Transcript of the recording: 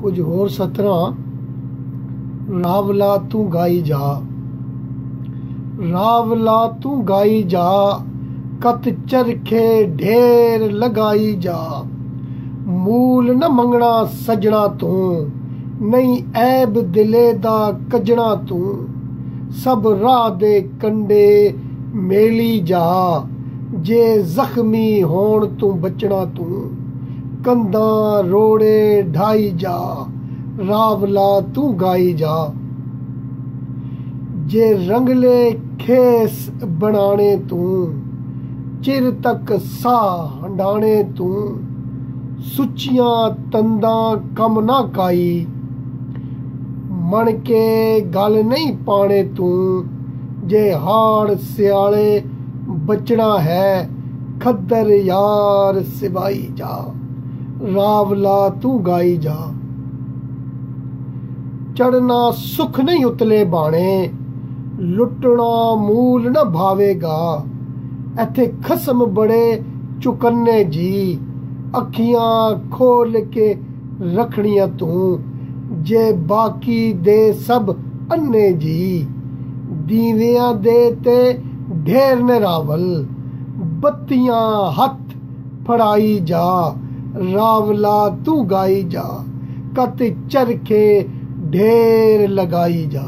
ਕੁਝ ਹੋਰ ਸਤਰਾਂ ਰਾਵਲਾ ਤੂੰ ਗਾਈ ਜਾ, ਰਾਵਲਾ ਤੂੰ ਗਾਈ ਜਾ, ਕਤ ਚਰਖੇ ਢੇਰ ਲਗਾਈ ਜਾ। ਮੂਲ न ਮੰਗਣਾ ਸਜਣਾ ਤੂੰ, ਨਹੀਂ ਐਬ ਦਿਲੇ ਦਾ ਕੱਜਣਾ ਤੂੰ। ਸਭ ਰਾਹ ਦੇ ਕੰਡੇ ਮੇਲੀ ਜਾ, ਜੇ ਜ਼ਖਮੀ ਹੋਣ ਤੂੰ ਬਚਣਾ ਤੂੰ। ਕੰਧਾਂ ਰੋੜੇ ਢਾਈ ਜਾ, ਰਾਵਲਾ ਤੂੰ ਗਾਈ ਜਾ। ਜੇ ਰੰਗਲੇ ਖੇਸ ਬਣਾਣੇ ਤੂੰ, ਚਿਰ ਤੱਕ ਸਾਹ ਹੰਡਾਣੇ ਤੂੰ। ਸੁੱਚੀਆਂ ਤੰਦਾਂ ਕੰਮ ਨਾ ਕਾਈ, ਮਣ ਕੇ ਗੱਲ ਨਹੀਂ ਪਾਣੇ ਤੂੰ। ਜੇ ਹਾੜ ਸਿਆਲੇ ਬਚਣਾ ਹੈ, ਖੱਦਰ ਯਾਰ ਸਿਵਾਈ ਜਾ, ਰਾਵਲਾ ਤੂੰ ਗਾਈ ਜਾ। ਚੜਨਾ ਸੁਖ ਨਹੀਂ ਉਤਲੇ ਬਾਣੇ, ਲੁੱਟਣਾ ਮੂਲ ਨਾ ਭਾਵੇਗਾ। ਇੱਥੇ ਖਸਮ ਬੜੇ ਚੁਕੰਨੇ ਜੀ, ਅੱਖੀਆਂ ਖੋਲ ਕੇ ਰੱਖਣੀਆਂ ਤੂੰ। ਜੇ ਬਾਕੀ ਦੇ ਸਭ ਅੰਨੇ ਜੀ, ਦੀਵਿਆਂ ਦੇ ਤੇ ਢੇਰ ਨੇ ਰਾਵਲ। ਬੱਤੀਆਂ ਹੱਥ ਫੜਾਈ ਜਾ, ਰਾਵਲਾ ਤੂੰ ਗਾਈ ਜਾ। ਕਤ ਚਰਖੇ ਢੇਰ ਲਗਾਈ ਜਾ।